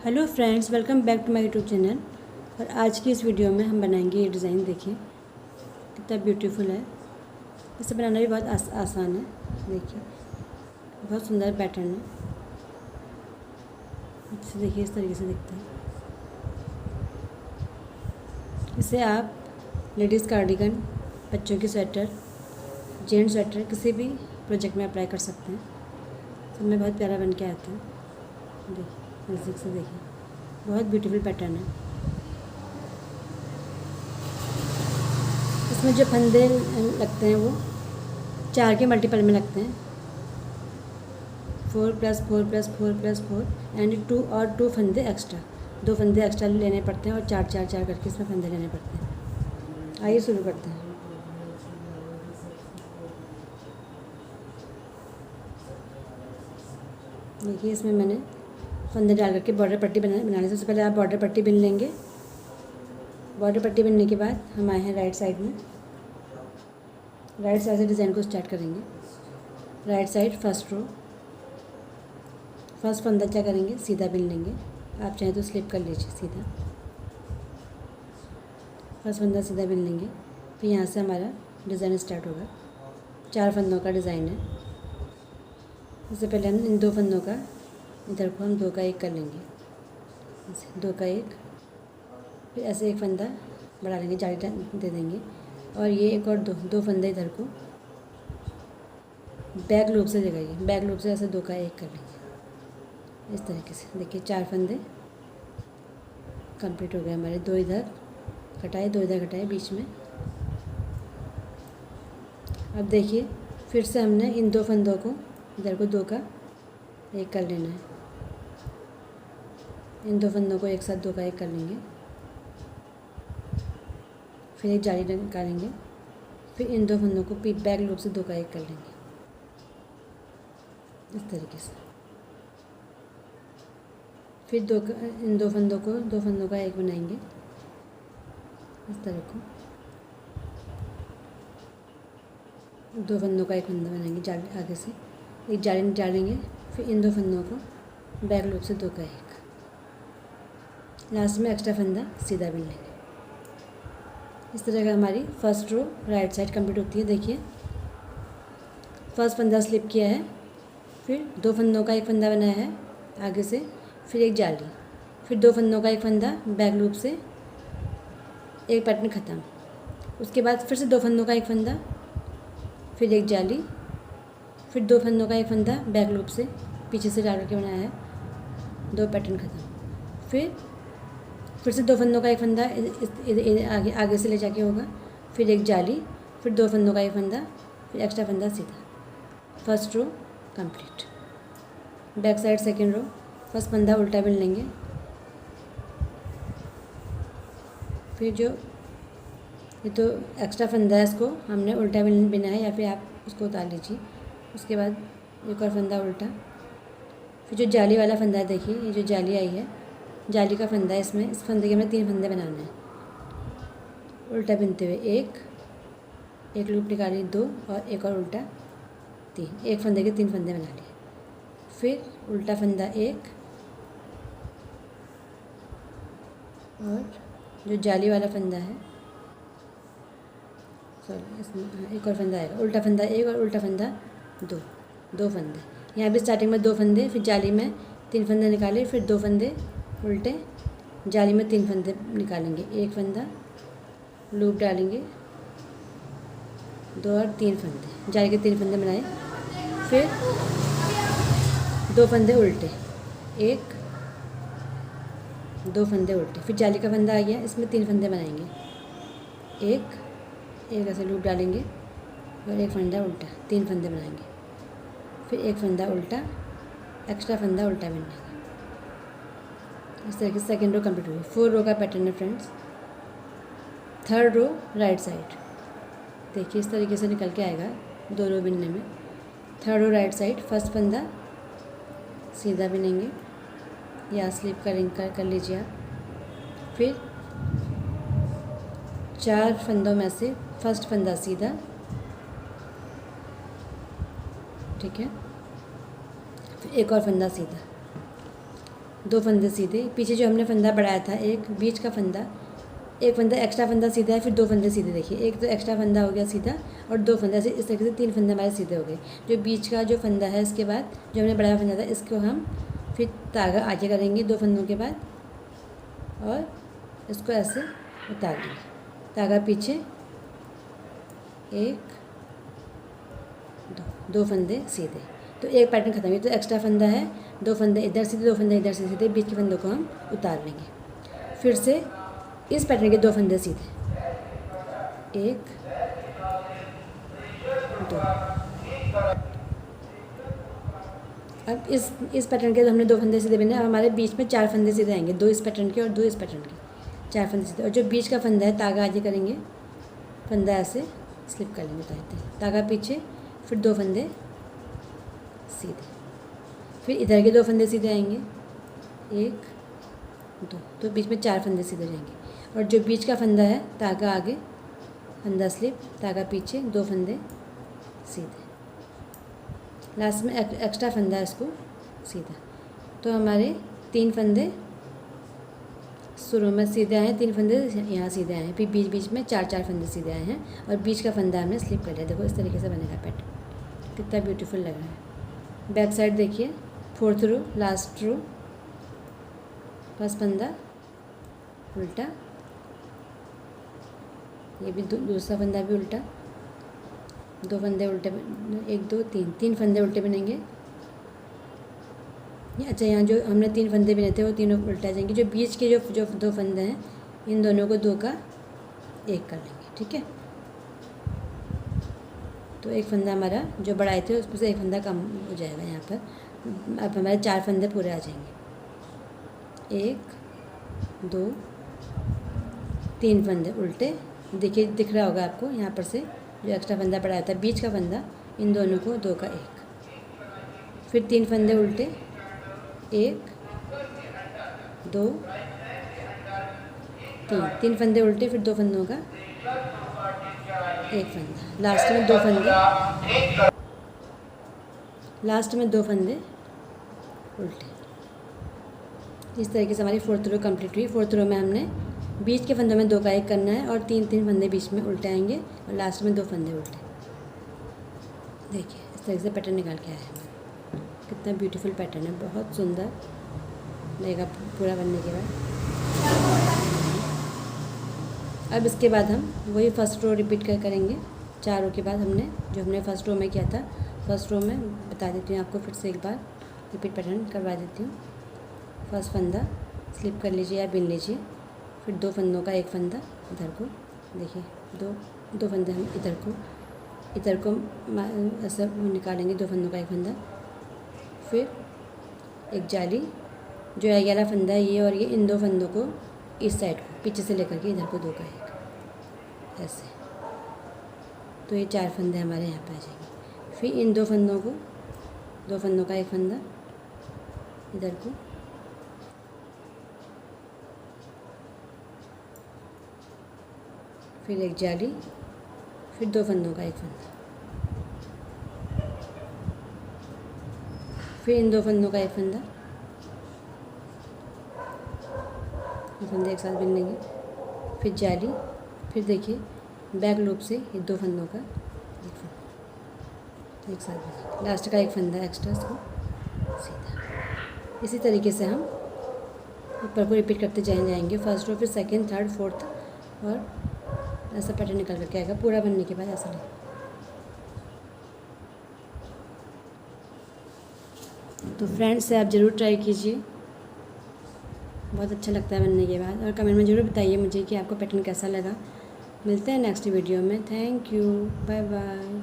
Hello friends, welcome back to my YouTube channel. और आज की इस वीडियो में हम बनाएंगे ये डिज़ाइन। देखिए कितना ब्यूटीफुल है। इसे बनाना भी बहुत आसान है। देखिए बहुत सुंदर पैटर्न है। इसे देखिए इस तरीके से दिखता है। इसे आप लेडीज़ कार्डिगन, बच्चों की स्वेटर, जेंट्स स्वेटर किसी भी प्रोजेक्ट में अप्लाई कर सकते हैं। सब में बहुत प्यारा बन के आता है। देखिए नज़दीक से देखिए, बहुत ब्यूटीफुल पैटर्न है। इसमें जो फंदे लगते हैं वो 4 के मल्टीपल में लगते हैं। 4+4+4+4 एंड 2 और 2 फंदे एक्स्ट्रा, 2 फंदे एक्स्ट्रा लेने पड़ते हैं और 4 करके इसमें फंदे लेने पड़ते हैं। आइए शुरू करते हैं। देखिए इसमें मैंने फंदे डाल करके बॉर्डर पट्टी बनाने से पहले आप बॉर्डर पट्टी बिन लेंगे। बॉर्डर पट्टी बिनने के बाद हम आए हैं राइट साइड में। राइट साइड से डिज़ाइन को स्टार्ट करेंगे। Right side first row, first फंदा क्या करेंगे, सीधा बिन लेंगे। आप चाहें तो स्लिप कर लीजिए सीधा। फर्स्ट फंदा सीधा बिन लेंगे। फिर यहाँ से हमारा डिज़ाइन स्टार्ट होगा। 4 फंदों का डिज़ाइन है। इससे पहले हम इन 2 फंदों का, इधर को हम 2 का 1 कर लेंगे। ऐसे 2 का 1, फिर ऐसे एक फंदा बढ़ा लेंगे, जाली दे देंगे। और ये एक और दो फंदे इधर को बैक लूप से लगाइए। बैक लूप से ऐसे 2 का 1 कर लेंगे इस तरीके से। देखिए 4 फंदे कंप्लीट हो गए हमारे। 2 इधर कटाए, 2 इधर कटाए बीच में। अब देखिए फिर से हमने इन 2 फंदों को इधर को 2 का 1 कर लेना है। इन 2 फंदों को एक साथ 2 का 1 कर लेंगे। फिर एक जाली निकालेंगे। फिर इन 2 फंदों को बैक लूप से 2 का 1 कर लेंगे इस तरीके से। फिर इन 2 फंदों को 2 फंदों का 1 बनाएंगे इस तरह को। 2 फंदों का 1 फंदा बनाएंगे जाली आगे से, एक जाली निकालेंगे। फिर इन 2 फंदों को बैक लूप से 2 का 1, लास्ट में एक्स्ट्रा फंदा सीधा बिन लेंगे। इस तरह का हमारी first row right side complete होती है। देखिए फर्स्ट फंदा स्लिप किया है, फिर 2 फंदों का 1 फंदा बनाया है आगे से, फिर एक जाली, फिर 2 फंदों का 1 फंदा बैक लूप से, एक पैटर्न ख़त्म। उसके बाद फिर से 2 फंदों का 1 फंदा, फिर एक जाली, फिर 2 फंदों का 1 फंदा बैक लूप से पीछे से डाल करके बनाया है, 2 पैटर्न ख़त्म। फिर से 2 फंदों का 1 फंदा आगे से ले जाके होगा, फिर एक जाली, फिर 2 फंदों का 1 फंदा, फिर एक्स्ट्रा फंदा सीधा। First row complete. Back side second row, first फंदा उल्टा बिन लेंगे। फिर जो ये तो एक्स्ट्रा फंदा है, इसको हमने उल्टा बिना है, या फिर आप उसको उतार लीजिए। उसके बाद एक और फंदा उल्टा। फिर जो जाली वाला फंदा है, देखिए ये जो जाली आई है, जाली का फंदा है। इसमें इस फंदे के हमें 3 फंदे बनाने हैं। उल्टा बिनते हुए एक लूप निकाली, 2 और एक और उल्टा 3, एक फंदे के 3 फंदे बना लिए। फिर उल्टा फंदा 1 और जो जाली वाला फंदा है, सॉरी इसमें एक और फंदा आएगा। उल्टा फंदा 1 और उल्टा फंदा 2 फंदे। यहाँ भी स्टार्टिंग में 2 फंदे, फिर जाली में 3 फंदे निकाले, फिर 2 फंदे उल्टे, जाली में 3 फंदे निकालेंगे, एक फंदा लूप डालेंगे, 2 और 3 फंदे, जाली के 3 फंदे बनाए। फिर 2 फंदे उल्टे, 2 फंदे उल्टे, फिर जाली का फंदा आ गया, इसमें 3 फंदे बनाएंगे। एक ऐसे लूप डालेंगे और एक फंदा उल्टा, 3 फंदे बनाएंगे। फिर एक फंदा उल्टा, एक्स्ट्रा फंदा उल्टा बिनेंगे। इस तरह की सेकेंड रो कंप्लीट हुई। 4 रो का पैटर्न है friends. Third row right side, देखिए इस तरीके से निकल के आएगा 2 रो बिनने में। Third row right side, first फंदा सीधा बिनेंगे या स्लिप कर लीजिए आप। फिर 4 फंदों में से फर्स्ट फंदा सीधा, ठीक है। फिर एक और फंदा सीधा, 2 फंदे सीधे, पीछे जो हमने फंदा बढ़ाया था एक बीच का फंदा, एक फंदा एक्स्ट्रा फंदा सीधा है, फिर 2 फंदे सीधे। देखिए एक तो एक्स्ट्रा फंदा हो गया सीधा और 2 फंदा से, इस तरीके से 3 फंदे हमारे सीधे हो गए। जो बीच का जो फंदा है इसके बाद जो हमने बढ़ाया फंदा था इसको हम फिर धागा आगे करेंगे 2 फंदों के बाद और इसको ऐसे उतार देंगे, धागा पीछे, 1 2 फंदे सीधे। तो एक पैटर्न खत्म। ये तो एक्स्ट्रा फंदा है, 2 फंदे इधर सीधे, 2 फंदे इधर से सीधे, बीच के फंदों को हम उतार लेंगे। फिर से इस पैटर्न के 2 फंदे सीधे, 1 2। अब इस पैटर्न के हमने 2 फंदे सीधे बने, अब हमारे बीच में 4 फंदे सीधे आएंगे, 2 इस पैटर्न के और 2 इस पैटर्न के, 4 फंदे सीधे। और जो बीच का फंदा है धागा आगे करेंगे, फंदा ऐसे स्लिप कर लेंगे, धागा पीछे, फिर 2 फंदे सीधे, फिर इधर के 2 फंदे सीधे आएंगे, 1 2, तो बीच में 4 फंदे सीधे जाएंगे। और जो बीच का फंदा है धागा आगे, फंदा स्लिप, धागा पीछे, 2 फंदे सीधे, लास्ट में एक्स्ट्रा फंदा है इसको सीधा। तो हमारे 3 फंदे शुरू में सीधे आए, 3 फंदे यहाँ सीधे आए हैं, फिर बीच बीच में 4 फंदे सीधे आए हैं और बीच का फंदा हमने स्लिप कर लिया। देखो इस तरीके से बनेगा पैटर्न, कितना ब्यूटीफुल लग रहा है। बैक साइड देखिए, 4th रो, लास्ट रो, फर्स्ट फंदा उल्टा, ये भी दूसरा फंदा भी उल्टा, 2 फंदे उल्टे, 1 2 3 फंदे उल्टे बनेंगे। अच्छा, यहाँ जो हमने 3 फंदे बने थे वो तीनों उल्टा जाएंगे। जो बीच के जो 2 फंदे हैं इन दोनों को 2 का 1 कर लेंगे, ठीक है। तो एक फंदा हमारा जो बढ़ाए थे उसमें से एक फंदा कम हो जाएगा यहाँ पर। अब हमारे 4 फंदे पूरे आ जाएंगे, 1 2 3 फंदे उल्टे। देखिए दिख रहा होगा आपको यहाँ पर से जो एक्स्ट्रा फंदा बढ़ाया था बीच का फंदा, इन दोनों को 2 का 1, फिर 3 फंदे उल्टे, 1 2 3 फंदे उल्टे, फिर 2 फंदों का 1 फंदा, लास्ट में 2 फंदे, लास्ट में 2 फंदे उल्टे। इस तरीके से हमारी 4th रो कंप्लीट हुई। 4th रो में हमने बीच के फंदों में 2 का 1 करना है और 3 फंदे बीच में उल्टे आएंगे और लास्ट में 2 फंदे उल्टे। देखिए इस तरीके से पैटर्न निकाल के आया है, कितना ब्यूटीफुल पैटर्न है, बहुत सुंदर लगेगा पूरा बनने के बाद। अब इसके बाद हम वही फर्स्ट रो रिपीट करेंगे। 4 रो के बाद हमने फर्स्ट रो में किया था, फर्स्ट रो में बता देती हूँ आपको फिर से एक बार, रिपीट पैटर्न करवा देती हूँ। फर्स्ट फंदा स्लिप कर लीजिए या बिन लीजिए, फिर 2 फंदों का 1 फंदा इधर को, देखिए 2 फंदे हम इधर को ऐसा निकालेंगे, 2 फंदों का 1 फंदा, फिर एक जाली, जो ये वाला फंदा है ये और ये, इन 2 फंदों को इस साइड को पीछे से लेकर के इधर को 2 का 1 ऐसे। तो ये 4 फंदे हमारे यहाँ पे आ जाएंगे। फिर इन 2 फंदों को, 2 फंदों का 1 फंदा इधर को, फिर एक जाली, फिर 2 फंदों का 1 फंदा, फिर इन 2 फंदों का 1 फंदा, फंदे एक साथ बिन लेंगे, फिर जाली, फिर देखिए बैक लूप से ये 2 फंदों का 1 फंदा एक साथ बिन, लास्ट का 1 फंदा एक्स्ट्रा इसको सीधा। इसी तरीके से हम ऊपर को रिपीट करते जाएंगे, फर्स्ट रो, फिर सेकंड, थर्ड, फोर्थ, और ऐसा पैटर्न निकल करके आएगा पूरा बनने के बाद ऐसा लगेगा। तो फ्रेंड्स से आप ज़रूर ट्राई कीजिए, बहुत अच्छा लगता है बनने के बाद, और कमेंट में ज़रूर बताइए मुझे कि आपको पैटर्न कैसा लगा। मिलते हैं नेक्स्ट वीडियो में। Thank you, bye bye.